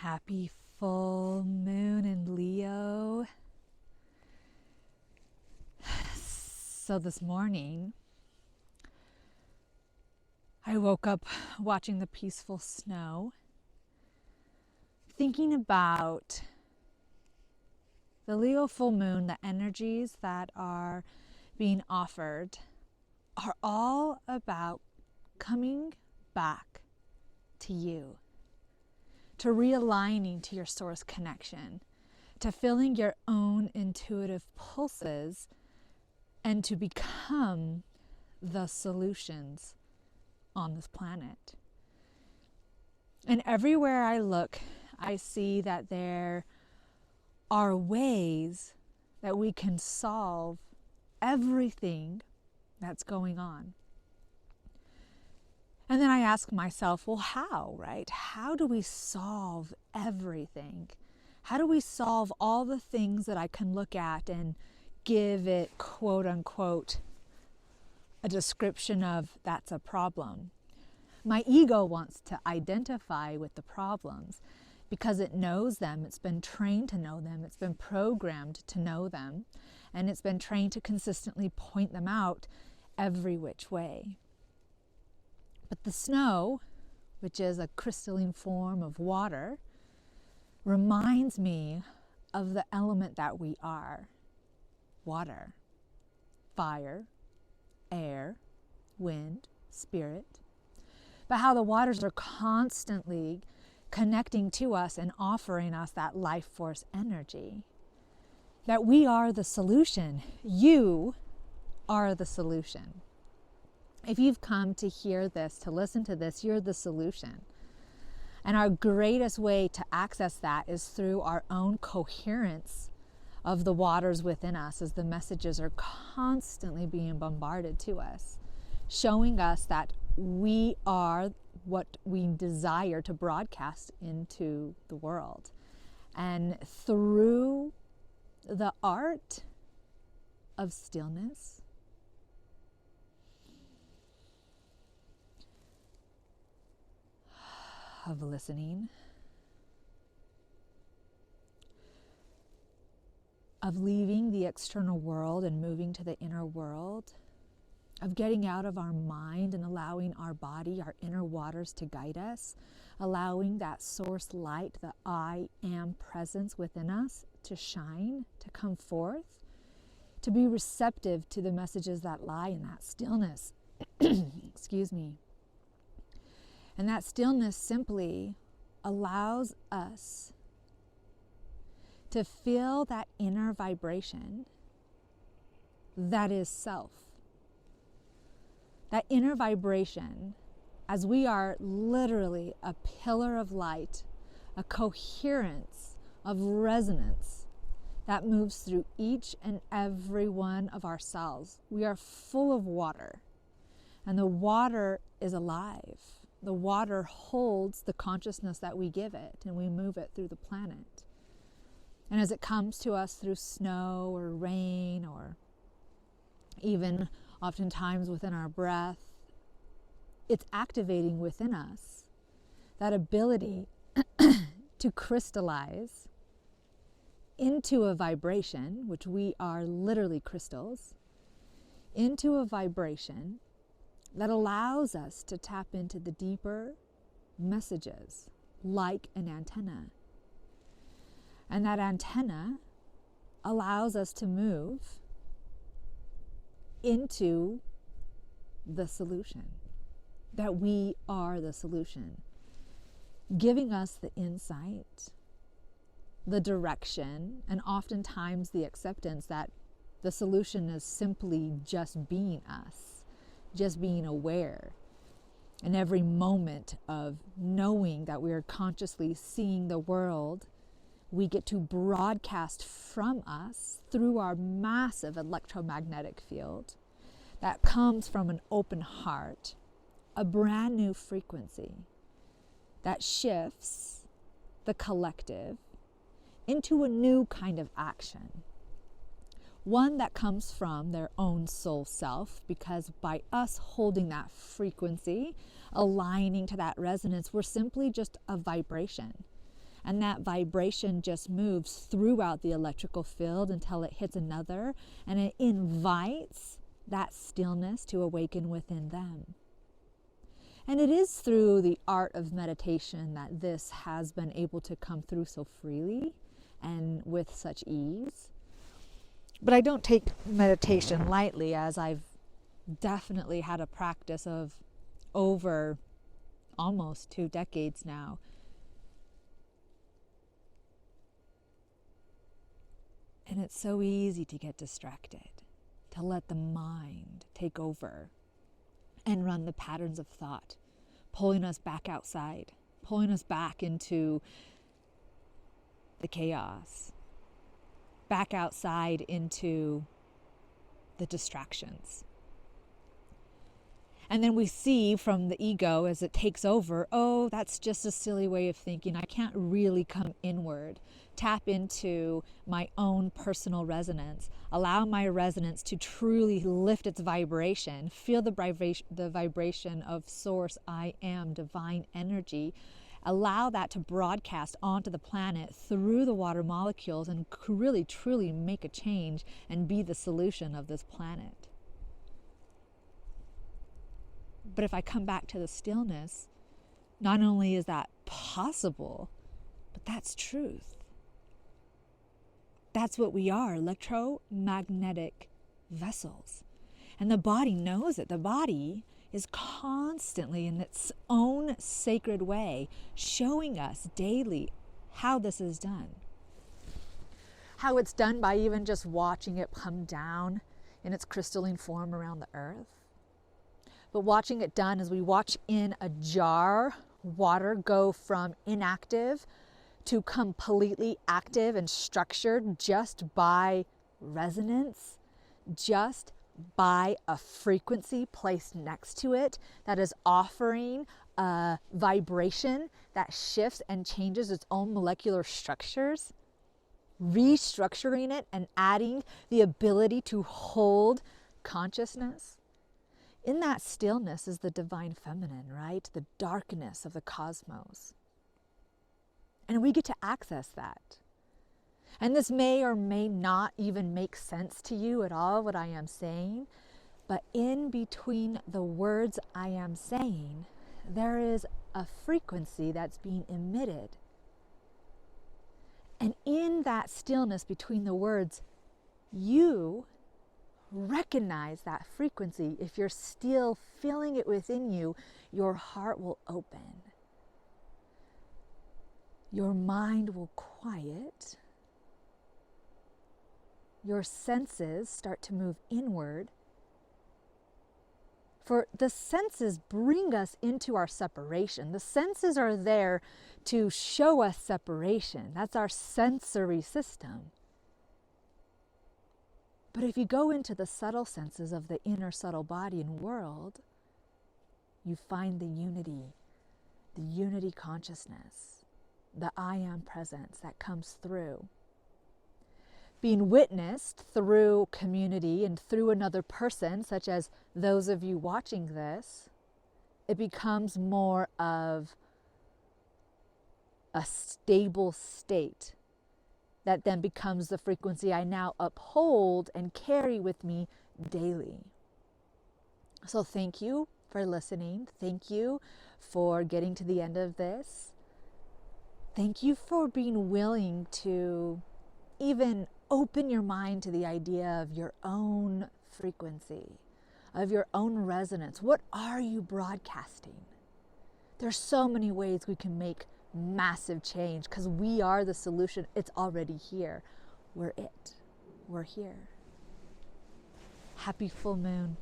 Happy full moon in Leo. So this morning, I woke up watching the peaceful snow, thinking about the Leo full moon, the energies that are being offered are all about coming back to you, to realigning to your source connection, to feeling your own intuitive pulses, and to become the solutions on this planet. And everywhere I look, I see that there are ways that we can solve everything that's going on. And then I ask myself, well, how, right? How do we solve everything? How do we solve all the things that I can look at and give it, quote unquote, a description of that's a problem? My ego wants to identify with the problems because it knows them. It's been trained to know them. It's been programmed to know them. And it's been trained to consistently point them out every which way. But the snow, which is a crystalline form of water, reminds me of the element that we are. Water, fire, air, wind, spirit. But how the waters are constantly connecting to us and offering us that life force energy. That we are the solution. You are the solution. If you've come to hear this, to listen to this, you're the solution. And our greatest way to access that is through our own coherence of the waters within us, as the messages are constantly being bombarded to us, showing us that we are what we desire to broadcast into the world. And through the art of stillness, of listening, of leaving the external world and moving to the inner world, of getting out of our mind and allowing our body, our inner waters to guide us, allowing that source light, the I am presence within us to shine, to come forth, to be receptive to the messages that lie in that stillness. Excuse me. And that stillness simply allows us to feel that inner vibration that is self. That inner vibration, as we are literally a pillar of light, a coherence of resonance that moves through each and every one of our cells. We are full of water, and the water is alive. The water holds the consciousness that we give it, and we move it through the planet. And as it comes to us through snow or rain, or even oftentimes within our breath, it's activating within us that ability to crystallize into a vibration, which we are literally crystals, into a vibration that allows us to tap into the deeper messages like an antenna. And that antenna allows us to move into the solution, that we are the solution, giving us the insight, the direction, and oftentimes the acceptance that the solution is simply just being us. Just being aware, and every moment of knowing that we are consciously seeing the world, we get to broadcast from us through our massive electromagnetic field that comes from an open heart, a brand new frequency that shifts the collective into a new kind of action. One that comes from their own soul self, because by us holding that frequency, aligning to that resonance, we're simply just a vibration. And that vibration just moves throughout the electrical field until it hits another, and it invites that stillness to awaken within them. And it is through the art of meditation that this has been able to come through so freely and with such ease. But I don't take meditation lightly, as I've definitely had a practice of over almost 2 decades now. And it's so easy to get distracted, to let the mind take over and run the patterns of thought, pulling us back outside, pulling us back into the chaos, back outside into the distractions. And then we see from the ego as it takes over, oh, that's just a silly way of thinking. I can't really come inward, tap into my own personal resonance, allow my resonance to truly lift its vibration, feel the vibration of source, I am, divine energy, allow that to broadcast onto the planet through the water molecules and really, truly make a change and be the solution of this planet. But if I come back to the stillness, not only is that possible, but that's truth. That's what we are, electromagnetic vessels. And the body knows it. The body is constantly in its own sacred way showing us daily how this is done. How it's done by even just watching it come down in its crystalline form around the earth. But watching it done as we watch in a jar water go from inactive to completely active and structured just by resonance, just by a frequency placed next to it that is offering a vibration that shifts and changes its own molecular structures, restructuring it and adding the ability to hold consciousness. In that stillness is the divine feminine, right? The darkness of the cosmos. And we get to access that. And this may or may not even make sense to you at all, what I am saying. But in between the words I am saying, there is a frequency that's being emitted. And in that stillness between the words, you recognize that frequency. If you're still feeling it within you, your heart will open. Your mind will quiet. Your senses start to move inward. For the senses bring us into our separation. The senses are there to show us separation. That's our sensory system. But if you go into the subtle senses of the inner subtle body and world, you find the unity consciousness, the I am presence that comes through. Being witnessed through community and through another person, such as those of you watching this, it becomes more of a stable state that then becomes the frequency I now uphold and carry with me daily. So thank you for listening. Thank you for getting to the end of this. Thank you for being willing to even open your mind to the idea of your own frequency, of your own resonance. What are you broadcasting? There's so many ways we can make massive change because we are the solution. It's already here. We're it. We're here. Happy full moon.